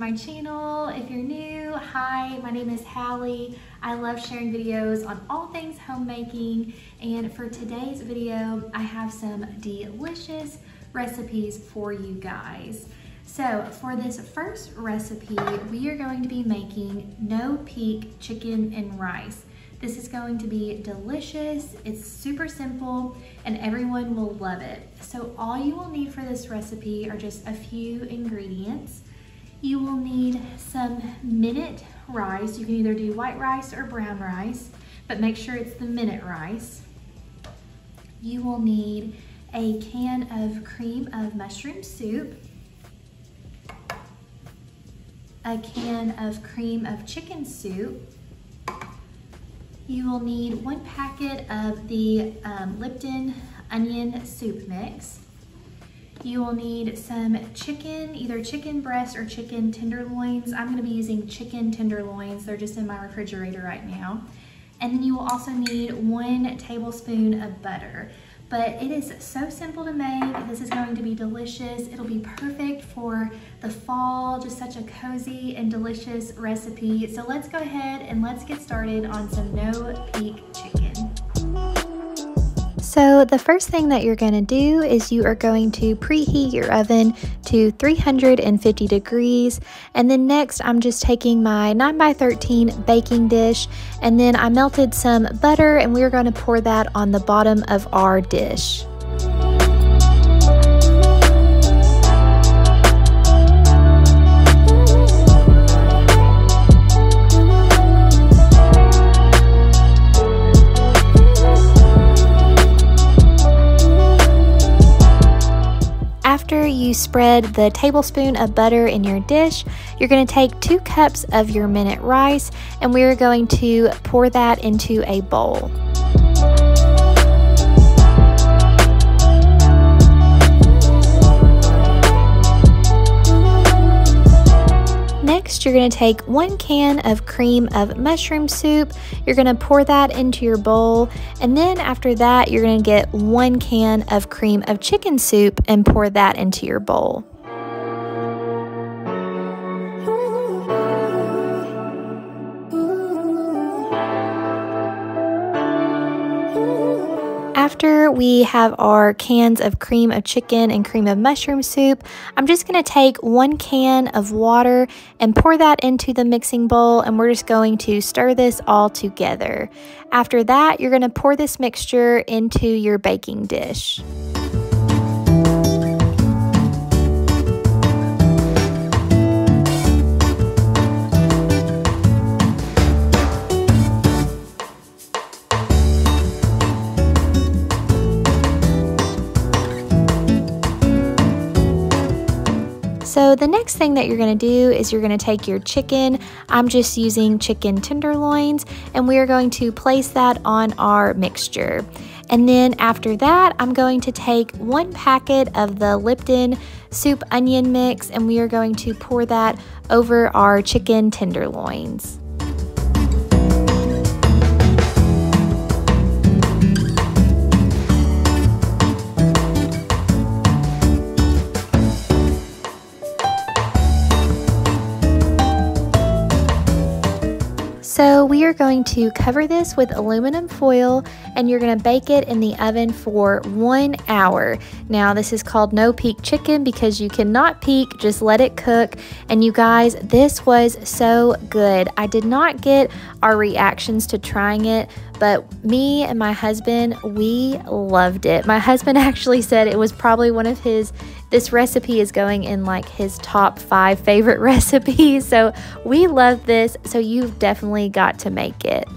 my channel. If you're new, hi, my name is Hallie. I love sharing videos on all things homemaking, and for today's video, I have some delicious recipes for you guys. So for this first recipe, we are going to be making no-peak chicken and rice. This is going to be delicious, it's super simple, and everyone will love it. So all you will need for this recipe are just a few ingredients. You will need some minute rice. You can either do white rice or brown rice, but make sure it's the minute rice. You will need a can of cream of mushroom soup, a can of cream of chicken soup. You will need 1 packet of the Lipton onion soup mix. You will need some chicken, either chicken breast or chicken tenderloins. I'm gonna be using chicken tenderloins. They're just in my refrigerator right now. And then you will also need 1 tablespoon of butter. But it is so simple to make. This is going to be delicious. It'll be perfect for the fall, just such a cozy and delicious recipe. So let's go ahead and let's get started on some no-peak chicken. So the first thing that you're going to do is you are going to preheat your oven to 350 degrees, and then next I'm just taking my 9x13 baking dish, and then I melted some butter and we're going to pour that on the bottom of our dish. After you spread the tablespoon of butter in your dish, you're going to take 2 cups of your minute rice and we're going to pour that into a bowl. Next, you're going to take 1 can of cream of mushroom soup. You're going to pour that into your bowl, and then after that, you're going to get 1 can of cream of chicken soup and pour that into your bowl. After we have our cans of cream of chicken and cream of mushroom soup, I'm just going to take 1 can of water and pour that into the mixing bowl, and we're just going to stir this all together. After that, you're going to pour this mixture into your baking dish. So the next thing that you're going to do is you're going to take your chicken. I'm just using chicken tenderloins, and we are going to place that on our mixture. And then after that, I'm going to take 1 packet of the Lipton soup onion mix, and we are going to pour that over our chicken tenderloins. So we are going to cover this with aluminum foil, and you're going to bake it in the oven for 1 hour. Now this is called no peak chicken because you cannot peek, just let it cook. And you guys, this was so good. I did not get our reactions to trying it, but me and my husband, we loved it. My husband actually said it was probably one of his, this recipe is going in like his top 5 favorite recipes. So we love this, so you've definitely got to make it.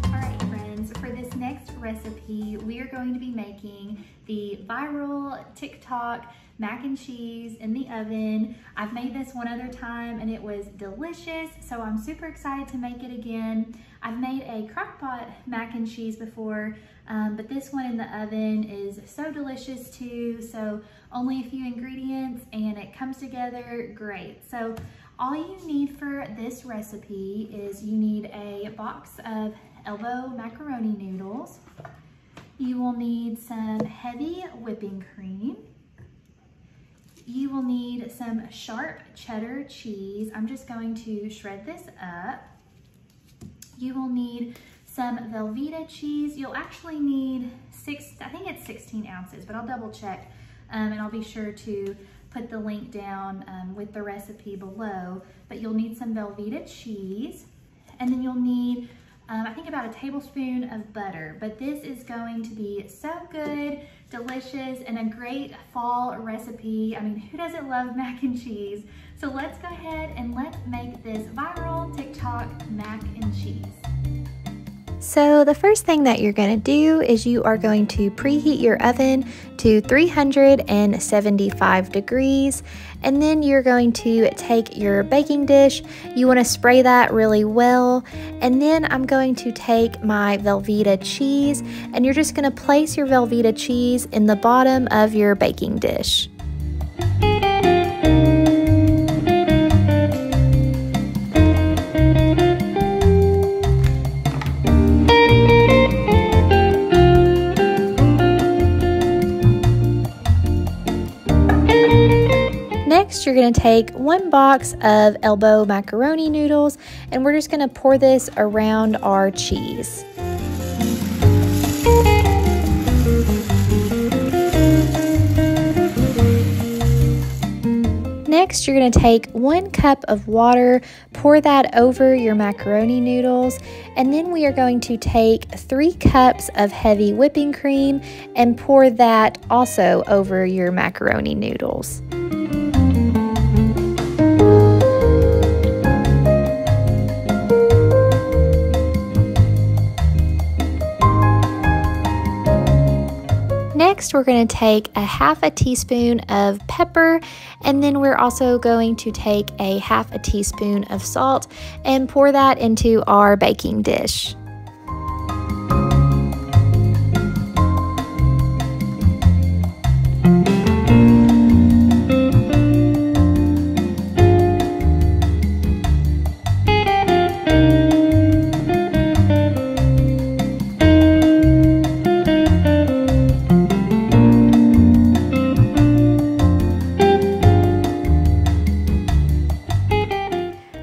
All right, friends, for this next recipe, we are going to be making the viral TikTok mac and cheese in the oven. I've made this one other time and it was delicious, so I'm super excited to make it again. I've made a crock-pot mac and cheese before, but this one in the oven is so delicious too. So only a few ingredients and it comes together great. So all you need for this recipe is you need a box of elbow macaroni noodles. You will need some heavy whipping cream. you will need some sharp cheddar cheese. I'm just going to shred this up. You will need some Velveeta cheese. You'll actually need I think it's 16 ounces, but I'll double check and I'll be sure to put the link down with the recipe below. But you'll need some Velveeta cheese, and then you'll need I think about a tablespoon of butter. But this is going to be so good, delicious, and a great fall recipe. I mean, who doesn't love mac and cheese? So let's go ahead and let's make this viral TikTok mac and cheese. So the first thing that you're going to do is you are going to preheat your oven to 375 degrees, and then you're going to take your baking dish. You want to spray that really well, and then I'm going to take my Velveeta cheese, and you're just going to place your Velveeta cheese in the bottom of your baking dish. Next, you're going to take 1 box of elbow macaroni noodles, and we're just going to pour this around our cheese. Next, you're going to take 1 cup of water, pour that over your macaroni noodles, and then we are going to take 3 cups of heavy whipping cream and pour that also over your macaroni noodles. Next, we're going to take a half a teaspoon of pepper, and then we're also going to take a half a teaspoon of salt and pour that into our baking dish.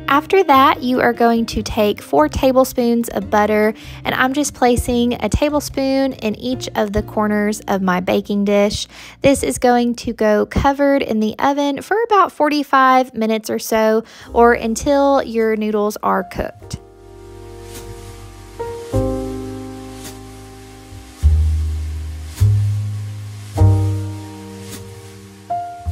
After that, you are going to take 4 tablespoons of butter, and I'm just placing a tablespoon in each of the corners of my baking dish. This is going to go covered in the oven for about 45 minutes or so, or until your noodles are cooked.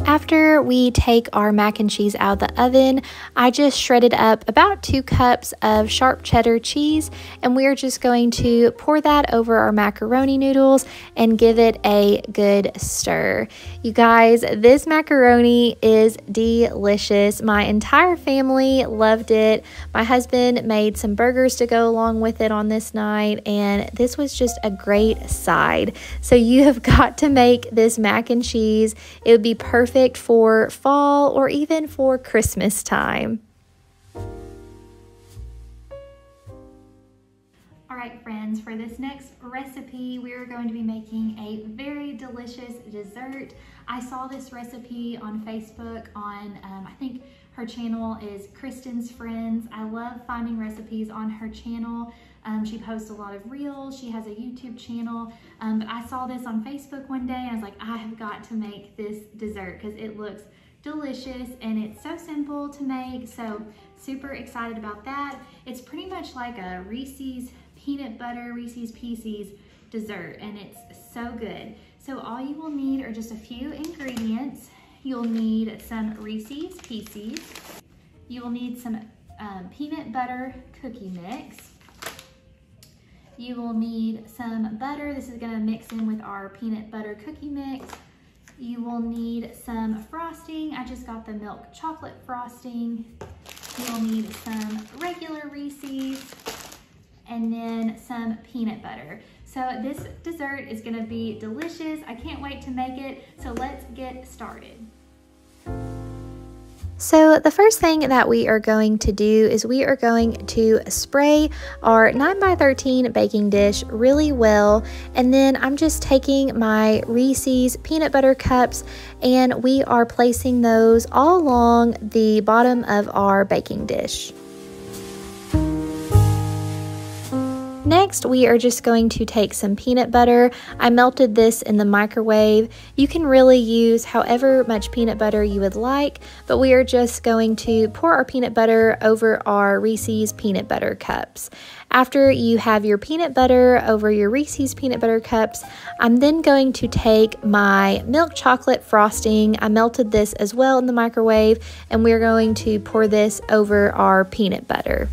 After we take our mac and cheese out of the oven, I just shredded up about 2 cups of sharp cheddar cheese, and we are just going to pour that over our macaroni noodles and give it a good stir. You guys, this macaroni is delicious. My entire family loved it. My husband made some burgers to go along with it on this night, and this was just a great side. So you have got to make this mac and cheese. It would be perfect for fall or even for Christmas time. All right, friends, for this next recipe, we are going to be making a very delicious dessert. I saw this recipe on Facebook on, I think her channel is Kristin's Friends. I love finding recipes on her channel. She posts a lot of reels. She has a YouTube channel. But I saw this on Facebook one day and I was like, I have got to make this dessert because it looks delicious and it's so simple to make. So super excited about that. It's pretty much like a Reese's peanut butter, Reese's Pieces dessert, and it's so good. So all you will need are just a few ingredients. You'll need some Reese's Pieces. You will need some peanut butter cookie mix. You will need some butter. This is gonna mix in with our peanut butter cookie mix. You will need some frosting. I just got the milk chocolate frosting. You'll need some regular Reese's and then some peanut butter. So this dessert is gonna be delicious. I can't wait to make it. So let's get started. So the first thing that we are going to do is we are going to spray our 9x13 baking dish really well, and then I'm just taking my Reese's peanut butter cups and we are placing those all along the bottom of our baking dish. Next, we are just going to take some peanut butter. I melted this in the microwave. You can really use however much peanut butter you would like, but we are just going to pour our peanut butter over our Reese's peanut butter cups. After you have your peanut butter over your Reese's peanut butter cups, I'm then going to take my milk chocolate frosting. I melted this as well in the microwave, and we're going to pour this over our peanut butter.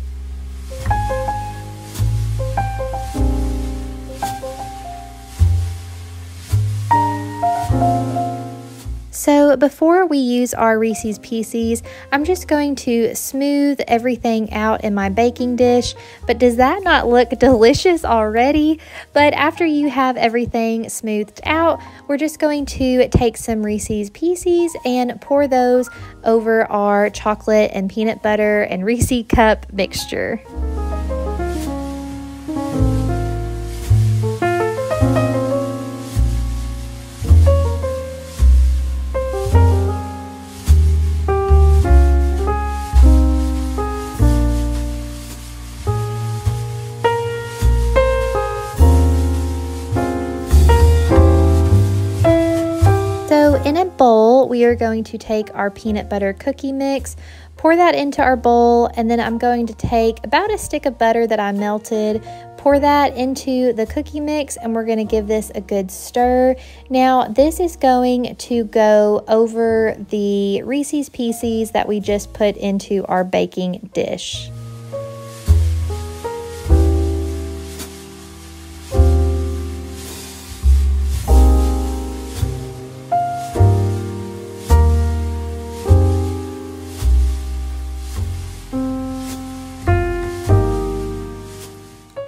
So before we use our Reese's Pieces, I'm just going to smooth everything out in my baking dish. But does that not look delicious already? But after you have everything smoothed out, we're just going to take some Reese's Pieces and pour those over our chocolate and peanut butter and Reese cup mixture. In a bowl, we are going to take our peanut butter cookie mix, pour that into our bowl, and then I'm going to take about a stick of butter that I melted, pour that into the cookie mix, and we're going to give this a good stir. Now, this is going to go over the Reese's Pieces that we just put into our baking dish.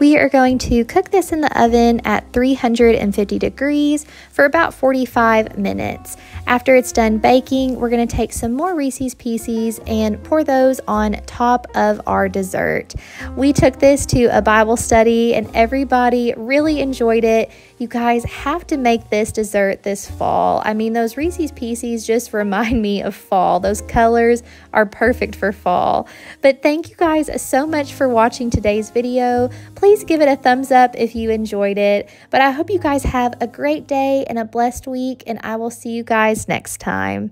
We are going to cook this in the oven at 350 degrees for about 45 minutes. After it's done baking, we're going to take some more Reese's Pieces and pour those on top of our dessert. We took this to a Bible study and everybody really enjoyed it. You guys have to make this dessert this fall. I mean, those Reese's Pieces just remind me of fall. Those colors are perfect for fall. But thank you guys so much for watching today's video. Please give it a thumbs up if you enjoyed it. But I hope you guys have a great day and a blessed week, and I will see you guys next time.